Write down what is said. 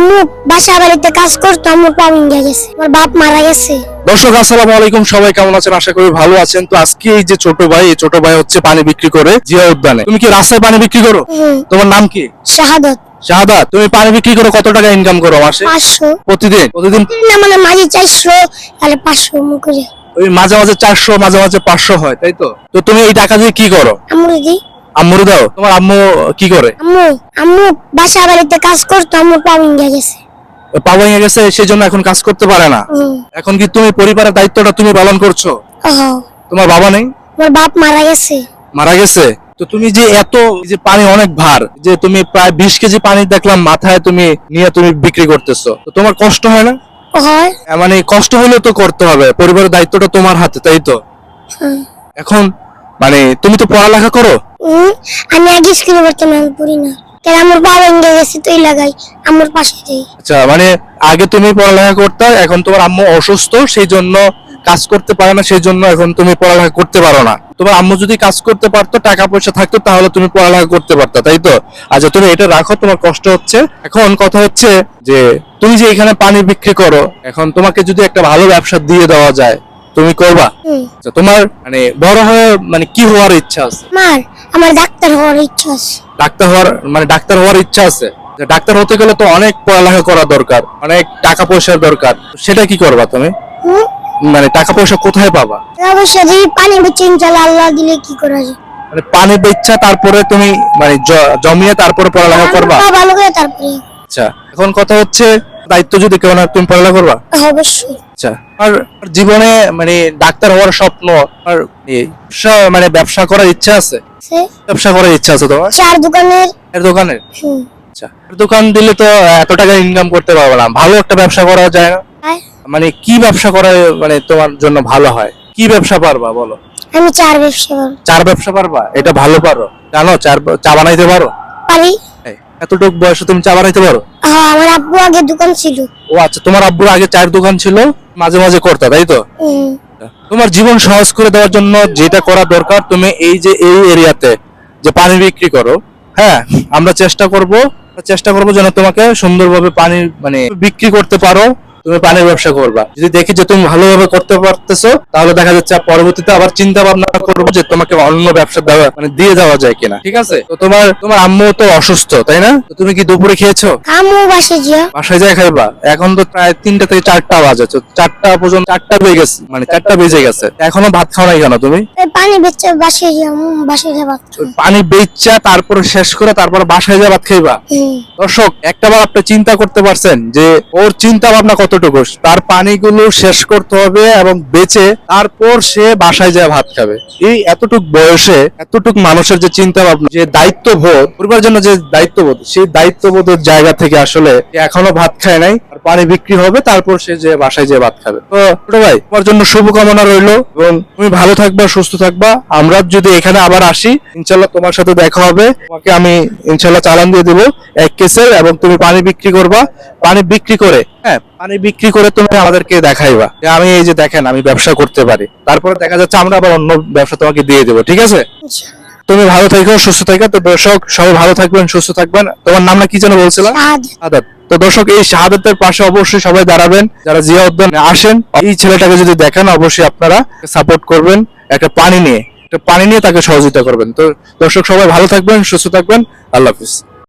আম্মু বাসা বাড়িতে কাজ করতো, আম্মু পা ভেঙে গেছে, আমার বাপ মারা গেছে। দর্শক আসসালামু আলাইকুম, সবাই কেমন আছেন? আশা করি ভালো আছেন। তো আজকে এই যে ছোট ভাই, এই ছোট ভাই হচ্ছে পানি বিক্রি করে জিয়া উদ্যানে। তুমি কি রাস্তায় পানি বিক্রি করো? তোমার নাম কি? শাহাদত। শাহাদাত, তুমি পানি বিক্রি করে কত টাকা ইনকাম করো মাসে? 500। প্রতিদিন? প্রতিদিন না মানে মাঝে 400 তাহলে 500 মুখ করে। ওই মাঝে মাঝে 400, মাঝে মাঝে 500 হয়, তাই তো? তো তুমি এই টাকা দিয়ে কি করো? আম্মু দি আম্মুর দাও? তোমার আম্মু কি করে? আম্মু আম্মু বাসা বাড়িতে কাজ করতো, আম্মু পা ভেঙে গেছে। পা ভেঙে গেছে, সেই জন্য এখন কাজ করতে পারে না। এখন কি তুমি পরিবারের দায়িত্বটা তুমি পালন করছো? তোমার বাবা নেই? আমার বাপ মারা গেছে। মারা গেছে? তো তুমি যে এত যে পানি অনেক ভার, যে তুমি প্রায় 20 কেজি পানি দেখলাম মাথায় তুমি নিয়ে তুমি বিক্রি করতেছো, তো তোমার কষ্ট হয় না? হয়। মানে কষ্ট হলে তো করতে হবে, পরিবারের দায়িত্বটা তোমার হাতে, তাই তো? এখন মানে তুমি তো পড়ালেখা করো? আমি আগে স্কুলে পড়তাম, আমি পড়ি না। কেন আমার পা ভেঙে গেছে তো এই লাগাই আমার পাশে যাই। আচ্ছা, মানে আগে তুমি পড়ালেখা করতে, এখন তোমার আম্মু অসুস্থ, সেই জন্য কাজ করতে পারে না, সেই জন্য এখন তুমি পড়ালেখা করতে পারো না। তোমার আম্মু যদি কাজ করতে পারতো, টাকা পয়সা থাকতো, তাহলে তুমি পড়ালেখা করতে পারতা, তাই তো? আচ্ছা, তুমি এটা রাখো, তোমার কষ্ট হচ্ছে। এখন কথা হচ্ছে যে তুমি যে এখানে পানি বিক্রি করো, এখন তোমাকে যদি একটা ভালো ব্যবসা দিয়ে দেওয়া যায়, তুমি করবা? আচ্ছা, তোমার মানে বড় হয়ে মানে কি হওয়ার ইচ্ছা আছে? আমার ডাক্তার হওয়ার ইচ্ছা আছে। ডাক্তার হওয়ার মানে ডাক্তার হওয়ার ইচ্ছা আছে? যে ডাক্তার হতে গেলে তো অনেক পড়ালেখা করা দরকার, অনেক টাকা পয়সার দরকার, সেটা কি করবা তুমি? মানে টাকা পয়সা কোথায় পাবা? অবশ্যই যদি পানি বেচে ইনশাআল্লাহ আল্লাহ দিলে কি করা যায়। মানে পানি বেচা তারপরে তুমি মানে জমিয়ে তারপরে পড়ালেখা করবা? ভালো করে তারপরে। আচ্ছা, এখন কথা হচ্ছে দায়িত্ব যদি কেউ না, তুমি পড়ালেখা করবা? অবশ্যই। আচ্ছা, আর জীবনে মানে ডাক্তার হওয়ার স্বপ্ন আর মানে ব্যবসা করার ইচ্ছা আছে? ব্যবসা করার ইচ্ছা আছে তোমার? চার দোকানের। এর দোকানের? আচ্ছা, দোকান দিলে তো এত টাকা ইনকাম করতে পারবে না, ভালো একটা ব্যবসা করা যায় না? মানে কি ব্যবসা করা মানে তোমার জন্য ভালো হয়? কি ব্যবসা পারবা বলো? আমি চার ব্যবসা পারবো। চার ব্যবসা পারবা? এটা ভালো পারো, জানো? চা বানাইতে পারো? পারি। এতটুকু বয়সে তুমি চা বানাইতে পারো? হ্যাঁ, আমার আব্বু আগে দোকান ছিল। ও আচ্ছা, তোমার আব্বুর আগে চায়ের দোকান ছিল, মাঝে মাঝে করতে, তাই তো? তোমার জীবন সহজ করে দেওয়ার জন্য যেটা করা দরকার, তুমি এই যে এই এরিয়াতে যে পানি বিক্রি করো, হ্যাঁ, আমরা চেষ্টা করব যেন তোমাকে সুন্দরভাবে পানি মানে বিক্রি করতে পারো, তুমি পানির ব্যবসা করবা। যদি দেখি যে তুমি ভালোভাবে করতে পারতেছো, তাহলে দেখা যাচ্ছে পরবর্তীতে আবার চিন্তা ভাবনা করবো যে তোমাকে অন্য ব্যবসা দেওয়া মানে দিয়ে দেওয়া যায় কিনা, ঠিক আছে? তো তোমার আম্মু তো অসুস্থ, তাই না? তো তুমি কি দুপুরে খেয়েছো? আম্মু বাসায় যায় খাইবা? এখন তো প্রায় 3টা থেকে 4টা বাজে, তো 4টা পর্যন্ত 4টা বেজে গেছে, মানে 4টা বেজে গেছে, এখনো ভাত খাও নাই কেন তুমি? পানি বেচে বাসায় যাই, বাসায় যাই ভাত খাই। পানি বেচা তারপরে শেষ করে তারপরে বাসায় যা ভাত খাইবা? দর্শক, একটাবার আপনি চিন্তা করতে পারছেন যে ওর চিন্তা ভাবনা কতটুকু? তার পানিগুলো শেষ করতে হবে এবং বেচে তারপর সে বাসায় যায় ভাত খাবে। এই এতটুক বয়সে এতটুক মানুষের যে চিন্তা ভাবনা, যে দায়িত্ববোধ, পরিবারের জন্য যে দায়িত্ববোধ, সেই দায়িত্ববোধের জায়গা থেকে আসলে এখনো ভাত খায় নাই, আর পানি বিক্রি হবে তারপর সে যে বাসায় যে ভাত খাবে। তো ছোট ভাই, তোমার জন্য শুভকামনা রইলো, এবং তুমি ভালো থাকবা, সুস্থ থাকবা। আমরা যদি এখানে আবার আসি, ইনশাল্লাহ তোমার সাথে দেখা হবে, তোমাকে আমি ইনশাল্লাহ চালান দিয়ে দেবো 1 কেসের, এবং তুমি পানি বিক্রি করবা। পানি বিক্রি করে, হ্যাঁ, পানি বিক্রি করে তুমি আমাদেরকে দেখাইবা যে আমি এই যে দেখেন আমি ব্যবসা করতে পারি। তারপরে দেখা যাচ্ছে আমরা আবার অন্য ব্যবসা তোমাকে দিয়ে দেবো, ঠিক আছে? তুমি ভালো থাকো, সুস্থ থাকো। তো দর্শক সবাই ভালো থাকবেন, সুস্থ থাকবেন। তোমার নামটা কি যেন বলছিলাম? শাহাদাত। তো দর্শক, এই শাহাদাতের পাশে অবশ্যই সবাই দাঁড়াবেন, যারা জিয়া উদ্যানে আসেন। এই ছেলেটাকে যদি দেখেন, অবশ্যই আপনারা সাপোর্ট করবেন, একটা পানি নিয়ে তাকে সহযোগিতা করবেন। তো দর্শক সবাই ভালো থাকবেন, সুস্থ থাকবেন। আল্লাহ হাফিজ।